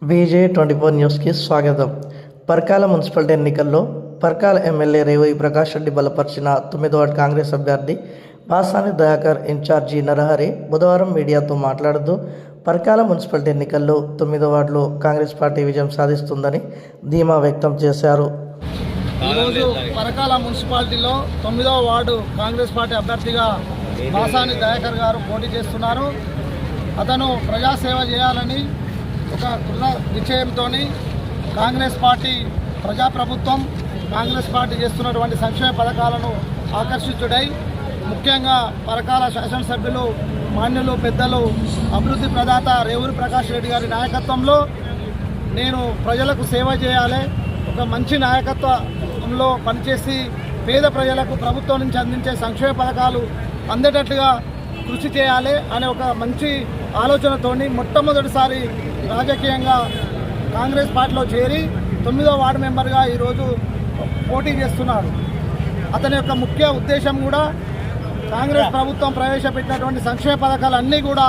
VJ24 న్యూస్కి స్వాగతం. Parakala municipality ఎన్నికల్లో పరకాల ఎమ్మెల్యే రేవూరి ప్రకాష్ రెడ్డి బలపరిచిన 9వ వార్డు కాంగ్రెస్ అభ్యర్థి బాసాని దయాకర్ ఇన్ఛార్జి నరహరి బుధవారం మీడియాతో మాట్లాడుతూ పరకాల మున్సిపాలిటీ ఎన్నికల్లో 9వ వార్డులో కాంగ్రెస్ పార్టీ విజయం సాధిస్తుందని ధీమా వ్యక్తం చేశారు. ఈరోజు పరకాల మున్సిపాలిటీలో 9వ వార్డు కాంగ్రెస్ పార్టీ అభ్యర్థిగా బాసాని దయాకర్ గారు పోటీ చేస్తున్నారు. అతను ప్రజాసేవ చేయాలని ఒక దృఢ నిశ్చయంతో కాంగ్రెస్ పార్టీ ప్రజాప్రభుత్వం కాంగ్రెస్ పార్టీ చేస్తున్నటువంటి సంక్షేమ పథకాలను ఆకర్షించుడై ముఖ్యంగా పరకాల శాసనసభ్యులు మాన్యులు పెద్దలు అభివృద్ధి ప్రదాత రేవూరి ప్రకాష్ రెడ్డి గారి నాయకత్వంలో నేను ప్రజలకు సేవ చేయాలి, ఒక మంచి నాయకత్వంలో పనిచేసి పేద ప్రజలకు ప్రభుత్వం నుంచి అందించే సంక్షేమ పథకాలు అందేటట్లుగా కృషి చేయాలి అనే ఒక మంచి ఆలోచనతోని మొట్టమొదటిసారి రాజకీయంగా కాంగ్రెస్ పార్టీలో చేరి 9వ వార్డు మెంబర్గా ఈరోజు పోటీ చేస్తున్నాడు. అతని యొక్క ముఖ్య ఉద్దేశం కూడా కాంగ్రెస్ ప్రభుత్వం ప్రవేశపెట్టినటువంటి సంక్షేమ పథకాలన్నీ కూడా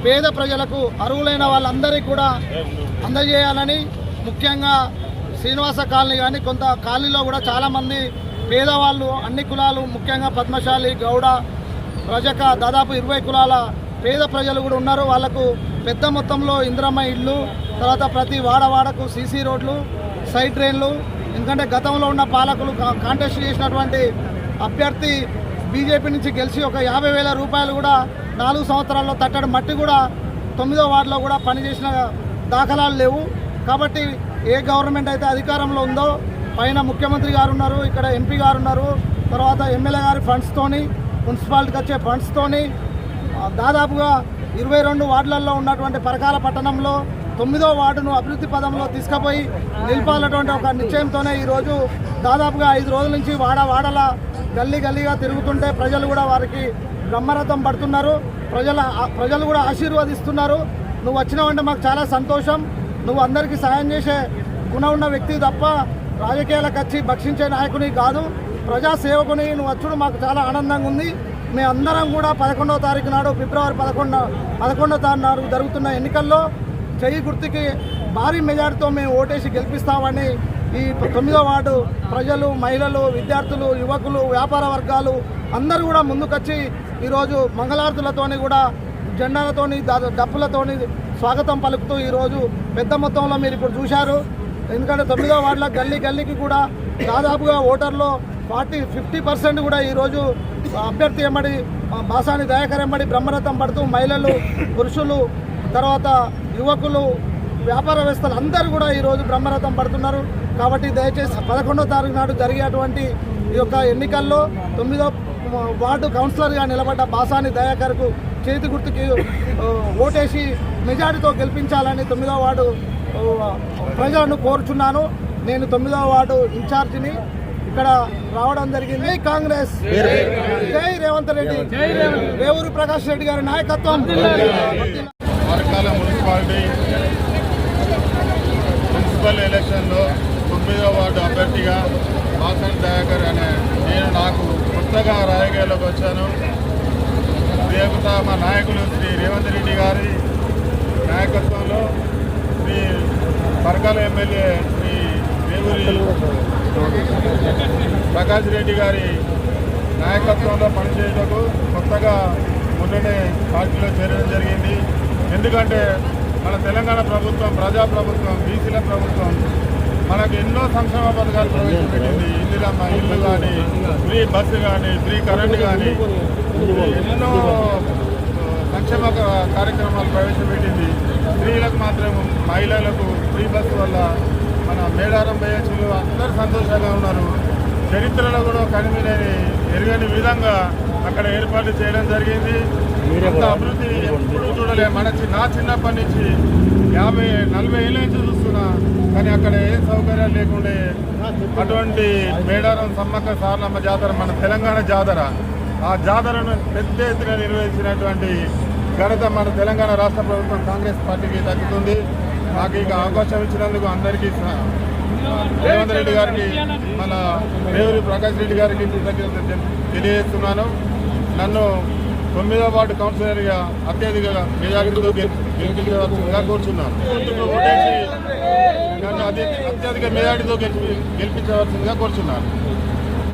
పేద ప్రజలకు అర్హులైన వాళ్ళందరికీ కూడా అందజేయాలని, ముఖ్యంగా శ్రీనివాస కాలనీ కానీ కొంత కాలనీలో కూడా చాలామంది పేదవాళ్ళు అన్ని కులాలు ముఖ్యంగా పద్మశాలి గౌడ రజక దాదాపు 20 కులాల పేద ప్రజలు కూడా ఉన్నారు. వాళ్లకు పెద్ద మొత్తంలో ఇందిరమ్మ ఇళ్ళు, తర్వాత ప్రతి వాడవాడకు సీసీ రోడ్లు, సైడ్ డ్రైన్లు, ఎందుకంటే గతంలో ఉన్న పాలకులు కాంటెస్ట్ చేసినటువంటి అభ్యర్థి బీజేపీ నుంచి గెలిచి ఒక 50,000 రూపాయలు కూడా 4 సంవత్సరాల్లో తట్టడం మట్టి కూడా 9వ వార్డులో కూడా పనిచేసిన దాఖలాలు లేవు. కాబట్టి ఏ గవర్నమెంట్ అయితే అధికారంలో ఉందో పైన ముఖ్యమంత్రి గారు ఉన్నారు, ఇక్కడ ఎంపీ గారు ఉన్నారు, తర్వాత ఎమ్మెల్యే గారి ఫండ్స్తోని మున్సిపాలిటీకి వచ్చే ఫండ్స్తోని దాదాపుగా 22 వార్డులలో ఉన్నటువంటి పరకాల పట్టణంలో 9వ వార్డును అభివృద్ధి పదంలో తీసుకుపోయి నిలిపాలటువంటి ఒక నిశ్చయంతోనే ఈరోజు దాదాపుగా 5 రోజుల నుంచి వాడల గల్లీగా తిరుగుతుంటే ప్రజలు కూడా వారికి బ్రహ్మరథం పడుతున్నారు. ప్రజలు కూడా ఆశీర్వదిస్తున్నారు. నువ్వు వచ్చినావంటే మాకు చాలా సంతోషం, నువ్వు అందరికీ సాయం చేసే గుణం ఉన్న వ్యక్తి తప్ప రాజకీయాలకు వచ్చి భక్షించే నాయకుని కాదు, ప్రజాసేవకుని నువ్వు వచ్చుడు మాకు చాలా ఆనందంగా ఉంది. మీ అందరం కూడా 11వ తారీఖు నాడు ఫిబ్రవరి 11వ తారీఖు నాడు జరుగుతున్న ఎన్నికల్లో చెయ్యి గుర్తుకి భారీ మెజార్టీతో మేము ఓటేసి గెలిపిస్తామని ఈ 9వ వార్డు ప్రజలు, మహిళలు, విద్యార్థులు, యువకులు, వ్యాపార వర్గాలు అందరూ కూడా ముందుకొచ్చి ఈరోజు మంగళారతులతోని కూడా జెండాలతోని డప్పులతోని స్వాగతం పలుకుతూ ఈరోజు పెద్ద మొత్తంలో మీరు ఇప్పుడు చూశారు. ఎందుకంటే 9వ వార్డులో గల్లీకి కూడా దాదాపుగా ఓటర్లో 50% కూడా ఈరోజు అభ్యర్థి ఎంబడి బాసాని దయాకర్ ఎంబడి బ్రహ్మరథం పడుతూ మహిళలు, పురుషులు, తర్వాత యువకులు, వ్యాపారవేత్తలు అందరూ కూడా ఈరోజు బ్రహ్మరథం పడుతున్నారు. కాబట్టి దయచేసి 11వ తారీఖు నాడు జరిగేటువంటి ఈ యొక్క ఎన్నికల్లో 9వ వార్డు కౌన్సిలర్గా నిలబడ్డ బాసాని దయాకర్కు చేతి గుర్తుకి ఓటేసి మెజారిటీతో గెలిపించాలని 9వ వార్డు ప్రజలను కోరుచున్నాను. నేను 9వ వార్డు ఇన్ఛార్జిని ఇక్కడ రావడం జరిగింది. కాంగ్రెస్ జై రేవంత్ రెడ్డి, రేవూరి ప్రకాష్ రెడ్డి గారి నాయకత్వం. పరకాల మున్సిపల్ ఎలక్షన్లో 9వ వార్డు అభ్యర్థిగా బాసాని దయాకర్ అనే నాకు కొత్తగా రాజకీయాల్లోకి వచ్చాను. రేపు మా నాయకులు శ్రీ రేవంత్ రెడ్డి గారి నాయకత్వంలో శ్రీ పరకాల ఎమ్మెల్యే శ్రీ రేవూరి ప్రకాష్ రెడ్డి గారి నాయకత్వంలో పనిచేయటకు కొత్తగా మొన్ననే పార్టీలో చేరడం జరిగింది. ఎందుకంటే మన తెలంగాణ ప్రభుత్వం ప్రజాప్రభుత్వం, బీసీల ప్రభుత్వం మనకు ఎన్నో సంక్షేమ పథకాలు ప్రవేశపెట్టింది. ఇందిరమ్మ ఇల్లు కానీ, ఫ్రీ బస్సు కానీ, ఫ్రీ కరెంటు కానీ ఎన్నో సంక్షేమ కార్యక్రమాలు ప్రవేశపెట్టింది. స్త్రీలకు మాత్రం, మహిళలకు ఫ్రీ బస్సు వల్ల మన మేడారం బయచులు అందరూ సంతోషంగా ఉన్నారు. చరిత్రలో కూడా కనివినని ఎరుగని విధంగా అక్కడ ఏర్పాటు చేయడం జరిగింది. ఇంత అభివృద్ధి ఎప్పుడు చూడలే. నా చిన్నప్పటి నుంచి 50-40 ఏళ్ళ నుంచి చూస్తున్నా, కానీ అక్కడ ఏ సౌకర్యాలు లేకుండే అటువంటి మేడారం సమ్మక్క సారలమ్మ జాతర, మన తెలంగాణ జాతర, ఆ జాతరను పెద్ద ఎత్తున నిర్వహించినటువంటి ఘనత మన తెలంగాణ రాష్ట్ర ప్రభుత్వం కాంగ్రెస్ పార్టీకి దక్కుతుంది. నాకు ఇక అవకాశం ఇచ్చినందుకు అందరికీ రేవంత్ రెడ్డి గారికి, మన రేవూరి ప్రకాష్ రెడ్డి గారికి కృతజ్ఞతలు తెలియజేస్తున్నాను. నన్ను 9వ వార్డు కౌన్సిలర్గా అత్యధిక మెజారిటీతో గెలిపించవలసిందిగా కోరుచున్నాను. ముందుకు ఓటేసి నన్ను అత్యధిక మెజారిటీతో గెలిపించవలసిందిగా కోరుచున్నాను.